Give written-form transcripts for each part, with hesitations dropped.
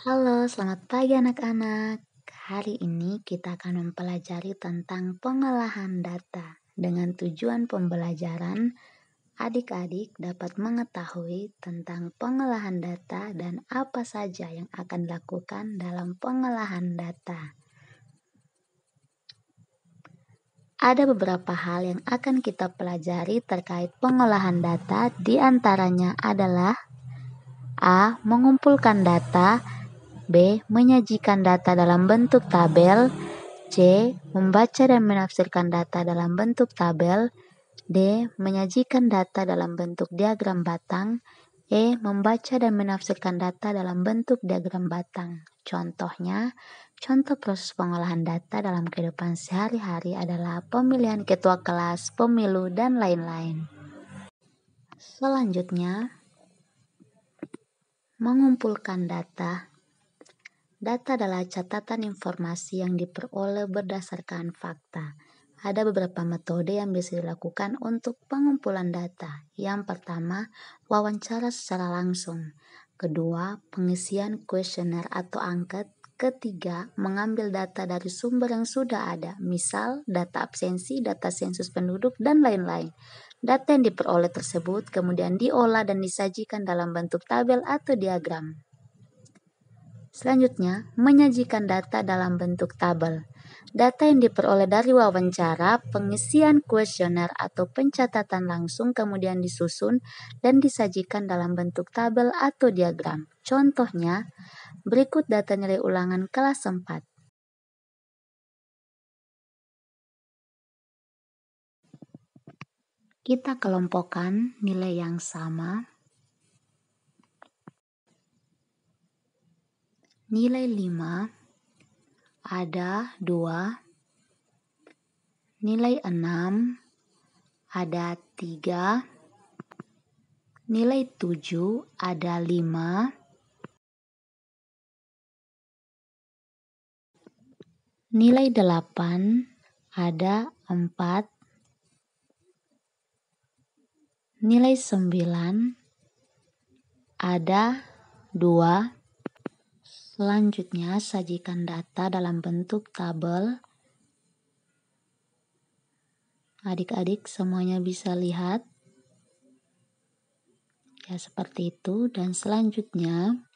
Halo, selamat pagi anak-anak. Hari ini kita akan mempelajari tentang pengolahan data. Dengan tujuan pembelajaran, adik-adik dapat mengetahui tentang pengolahan data dan apa saja yang akan dilakukan dalam pengolahan data. Ada beberapa hal yang akan kita pelajari terkait pengolahan data, di antaranya adalah A. Mengumpulkan data, B. Menyajikan data dalam bentuk tabel, C. Membaca dan menafsirkan data dalam bentuk tabel, D. Menyajikan data dalam bentuk diagram batang, E. Membaca dan menafsirkan data dalam bentuk diagram batang. Contohnya, contoh proses pengolahan data dalam kehidupan sehari-hari adalah pemilihan ketua kelas, pemilu, dan lain-lain. Selanjutnya, mengumpulkan data. Data adalah catatan informasi yang diperoleh berdasarkan fakta. Ada beberapa metode yang bisa dilakukan untuk pengumpulan data. Yang pertama, wawancara secara langsung. Kedua, pengisian kuesioner atau angket. Ketiga, mengambil data dari sumber yang sudah ada, misal data absensi, data sensus penduduk, dan lain-lain. Data yang diperoleh tersebut kemudian diolah dan disajikan dalam bentuk tabel atau diagram. Selanjutnya, menyajikan data dalam bentuk tabel. Data yang diperoleh dari wawancara, pengisian kuesioner atau pencatatan langsung kemudian disusun dan disajikan dalam bentuk tabel atau diagram. Contohnya, berikut data nilai ulangan kelas 4. Kita kelompokkan nilai yang sama. Nilai 5 ada 2, nilai 6 ada 3, nilai 7 ada 5, nilai 8 ada 4, nilai 9 ada 2. Selanjutnya, sajikan data dalam bentuk tabel. Adik-adik semuanya bisa lihat. Ya, seperti itu. Dan selanjutnya,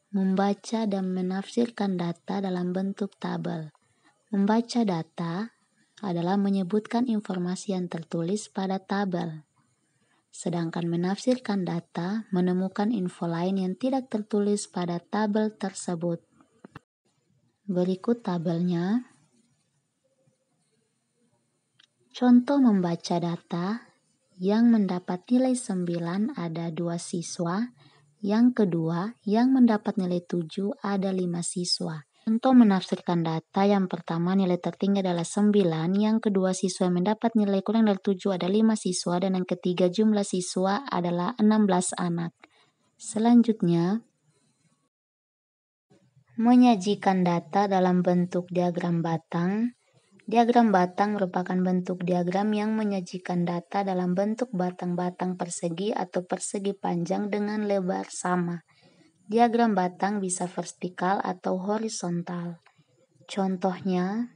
membaca dan menafsirkan data dalam bentuk tabel. Membaca data adalah menyebutkan informasi yang tertulis pada tabel. Sedangkan menafsirkan data menemukan info lain yang tidak tertulis pada tabel tersebut. Berikut tabelnya. Contoh membaca data, yang mendapat nilai 9 ada 2 siswa, yang kedua yang mendapat nilai 7 ada 5 siswa. Contoh menafsirkan data, yang pertama nilai tertinggi adalah 9, yang kedua siswa yang mendapat nilai kurang dari 7 ada 5 siswa, dan yang ketiga jumlah siswa adalah 16 anak. Selanjutnya, menyajikan data dalam bentuk diagram batang. Diagram batang merupakan bentuk diagram yang menyajikan data dalam bentuk batang-batang persegi atau persegi panjang dengan lebar sama. Diagram batang bisa vertikal atau horizontal. Contohnya,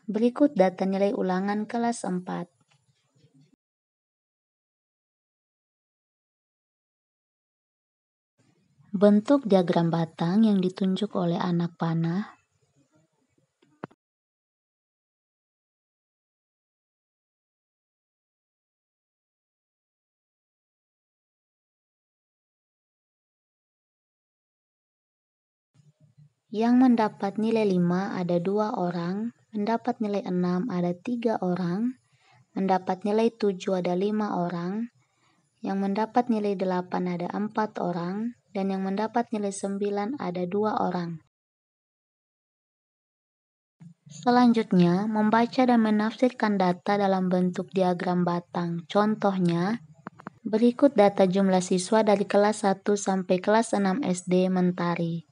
berikut data nilai ulangan kelas 4. Bentuk diagram batang yang ditunjuk oleh anak panah. Yang mendapat nilai 5 ada 2 orang, mendapat nilai 6 ada 3 orang, mendapat nilai 7 ada 5 orang, yang mendapat nilai 8 ada 4 orang, dan yang mendapat nilai 9 ada 2 orang. Selanjutnya, membaca dan menafsirkan data dalam bentuk diagram batang. Contohnya, berikut data jumlah siswa dari kelas 1 sampai kelas 6 SD Mentari.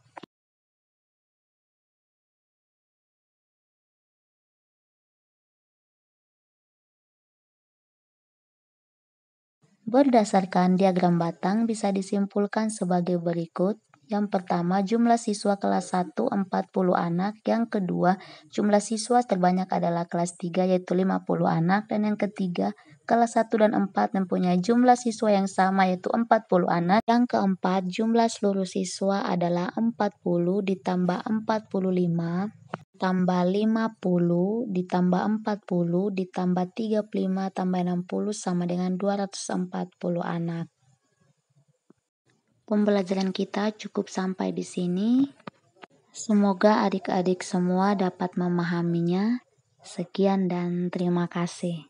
Berdasarkan diagram batang bisa disimpulkan sebagai berikut. Yang pertama, jumlah siswa kelas 1 40 anak. Yang kedua, jumlah siswa terbanyak adalah kelas 3 yaitu 50 anak. Dan yang ketiga, kelas 1 dan 4 mempunyai jumlah siswa yang sama yaitu 40 anak. Yang keempat, jumlah seluruh siswa adalah 40 ditambah 45 tambah 50 ditambah 40 ditambah 35 tambah 60 sama dengan 240 anak. Pembelajaran kita cukup sampai di sini. Semoga adik-adik semua dapat memahaminya. Sekian dan terima kasih.